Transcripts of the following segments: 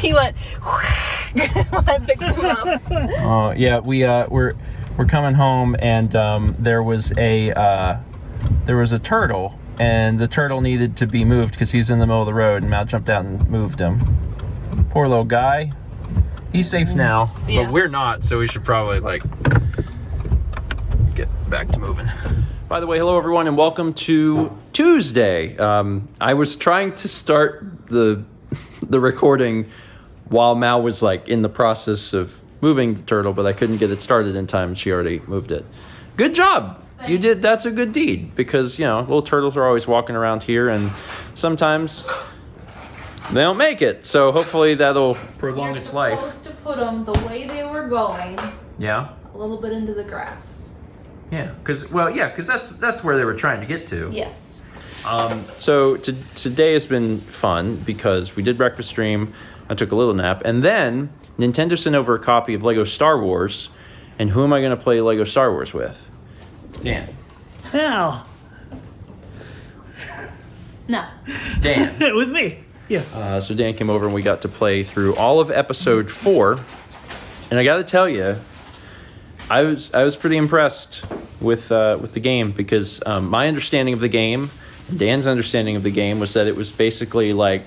he went when I picked him up. Oh yeah, we're coming home, and there was a turtle, and the turtle needed to be moved because he's in the middle of the road, and Mal jumped out and moved him. Poor little guy. He's safe now, but we're not, so we should probably get back to moving. By the way, hello everyone, and welcome to Tuesday. I was trying to start the recording while Mal was in the process of moving the turtle, but I couldn't get it started in time, and she already moved it. Good job. Thanks. You did. That's a good deed, because little turtles are always walking around here, and sometimes they don't make it. So hopefully that'll prolong its life. You're supposed to put them the way they were going. Yeah. A little bit into the grass. Yeah, because that's where they were trying to get to. Yes. So today has been fun because we did breakfast stream. I took a little nap, and then Nintendo sent over a copy of Lego Star Wars. And who am I going to play Lego Star Wars with? Dan. Hell. No. Dan. With me. Yeah. So Dan came over and we got to play through all of episode 4. And I got to tell you, I was pretty impressed with the game, because my understanding of the game, Dan's understanding of the game, was that it was basically like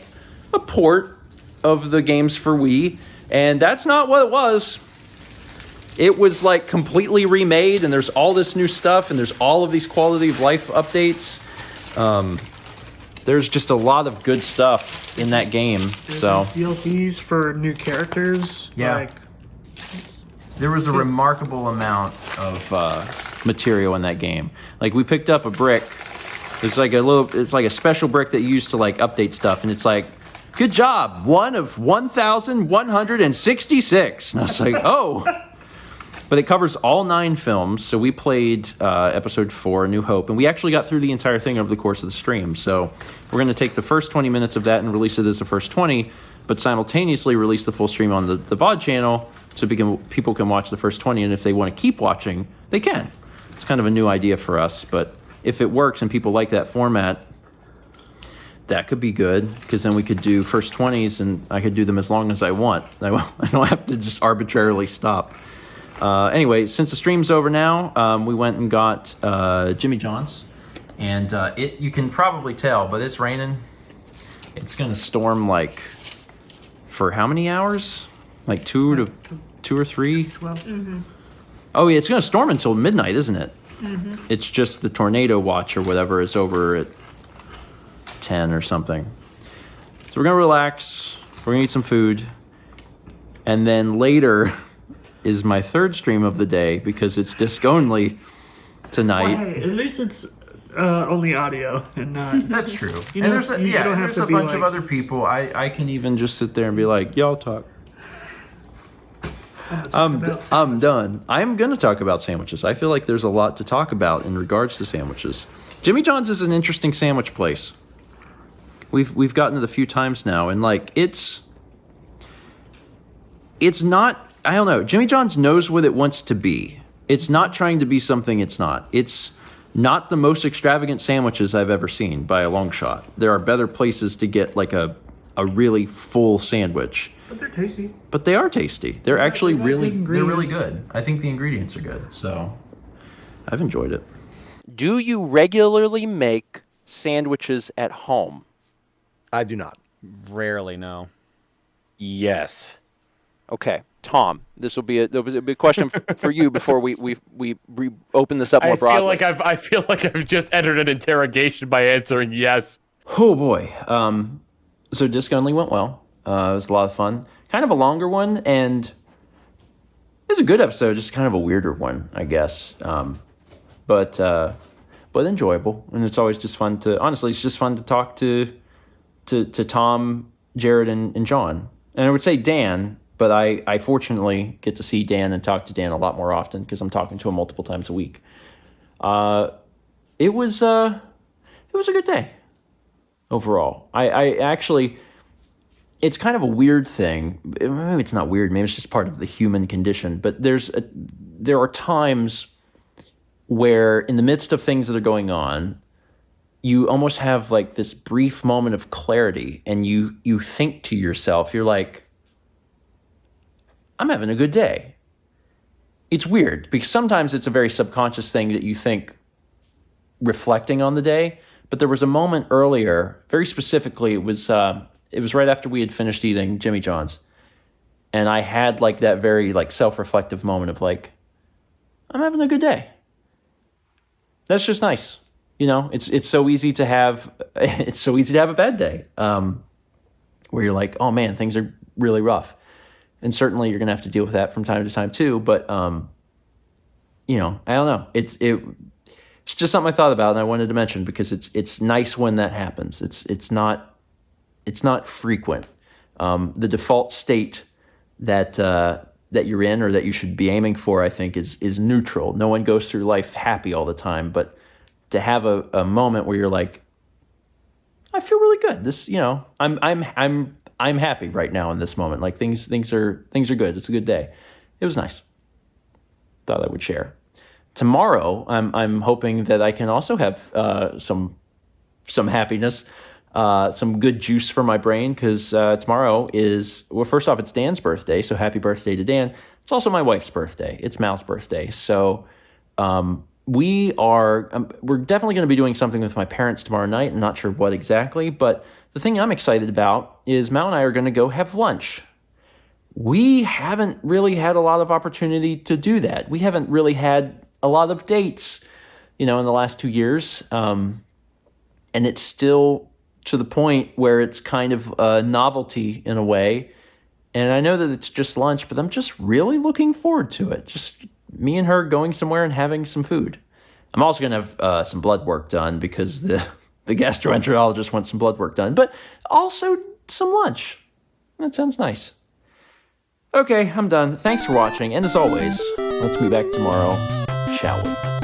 a port of the games for Wii, and that's not what it was. It was completely remade, and there's all this new stuff, and there's all of these quality of life updates. There's just a lot of good stuff in that game. So DLCs for new characters. Yeah. There was a remarkable amount of material in that game. We picked up a brick. It's like a special brick that you use to update stuff, and it's good job, 1 of 1,166. And I was oh. But it covers all 9 films. So we played episode 4, A New Hope, and we actually got through the entire thing over the course of the stream. So we're going to take the first 20 minutes of that and release it as the first 20, but simultaneously release the full stream on the VOD channel so people can watch the first 20, and if they want to keep watching, they can. It's kind of a new idea for us, but if it works and people like that format, that could be good, because then we could do first 20s, and I could do them as long as I want. I don't have to just arbitrarily stop. Anyway, since the stream's over now, we went and got Jimmy John's, and you can probably tell, but it's raining. It's gonna storm for how many hours? 2 or 3? 12. Mm-hmm. Oh yeah, it's gonna storm until midnight, isn't it? Mm-hmm. It's just the tornado watch or whatever is over at 10 or something. So we're gonna relax. We're gonna eat some food, and then later is my third stream of the day, because it's disc only tonight. Well, hey, at least it's only audio and not. That's true. You know, there's a bunch of other people. I can even just sit there and be like, y'all talk. I'm done. I'm going to talk about sandwiches. I feel like there's a lot to talk about in regards to sandwiches. Jimmy John's is an interesting sandwich place. We've gotten it a few times now, and it's not, I don't know. Jimmy John's knows what it wants to be. It's not trying to be something it's not. It's not the most extravagant sandwiches I've ever seen by a long shot. There are better places to get a really full sandwich. But they're tasty. But they are tasty. They're actually they're really good. I think the ingredients are good. So I've enjoyed it. Do you regularly make sandwiches at home? I do not. Rarely, no. Yes. Okay, Tom, this will be a question for you before we open this up more broadly. I feel like I've just entered an interrogation by answering yes. Oh boy. So disc only went well. It was a lot of fun. Kind of a longer one, and it was a good episode, just kind of a weirder one, I guess. But enjoyable, and it's always just fun to. Honestly, it's just fun to talk to Tom, Jared, and John. And I would say Dan, but I fortunately get to see Dan and talk to Dan a lot more often because I'm talking to him multiple times a week. It was a good day overall. I actually. It's kind of a weird thing. Maybe it's not weird. Maybe it's just part of the human condition. But there are times where, in the midst of things that are going on, you almost have this brief moment of clarity, and you think to yourself, you're like, I'm having a good day. It's weird because sometimes it's a very subconscious thing that you think reflecting on the day. But there was a moment earlier, very specifically, it was right after we had finished eating Jimmy John's. And I had like that very like self-reflective moment of like, I'm having a good day. That's just nice. You know, it's so easy to have a bad day where you're like, oh man, things are really rough. And certainly you're going to have to deal with that from time to time too. But, you know, I don't know. It's just something I thought about and I wanted to mention because it's nice when that happens. It's not frequent. The default state that you're in or that you should be aiming for, I think, is neutral. No one goes through life happy all the time, but to have a moment where you're like, I feel really good. This, you know, I'm happy right now in this moment. Like things are good. It's a good day. It was nice. Thought I would share. Tomorrow, I'm hoping that I can also have some happiness. Some good juice for my brain because tomorrow is, well, first off, it's Dan's birthday, so happy birthday to Dan. It's also my wife's birthday. It's Mal's birthday. So we're definitely going to be doing something with my parents tomorrow night. I'm not sure what exactly, but the thing I'm excited about is Mal and I are going to go have lunch. We haven't really had a lot of opportunity to do that. We haven't really had a lot of dates, you know, in the last 2 years. And it's still to the point where it's kind of a novelty in a way. And I know that it's just lunch, but I'm just really looking forward to it. Just me and her going somewhere and having some food. I'm also going to have some blood work done because the gastroenterologist wants some blood work done, but also some lunch. That sounds nice. Okay, I'm done. Thanks for watching. And as always, let's meet back tomorrow, shall we?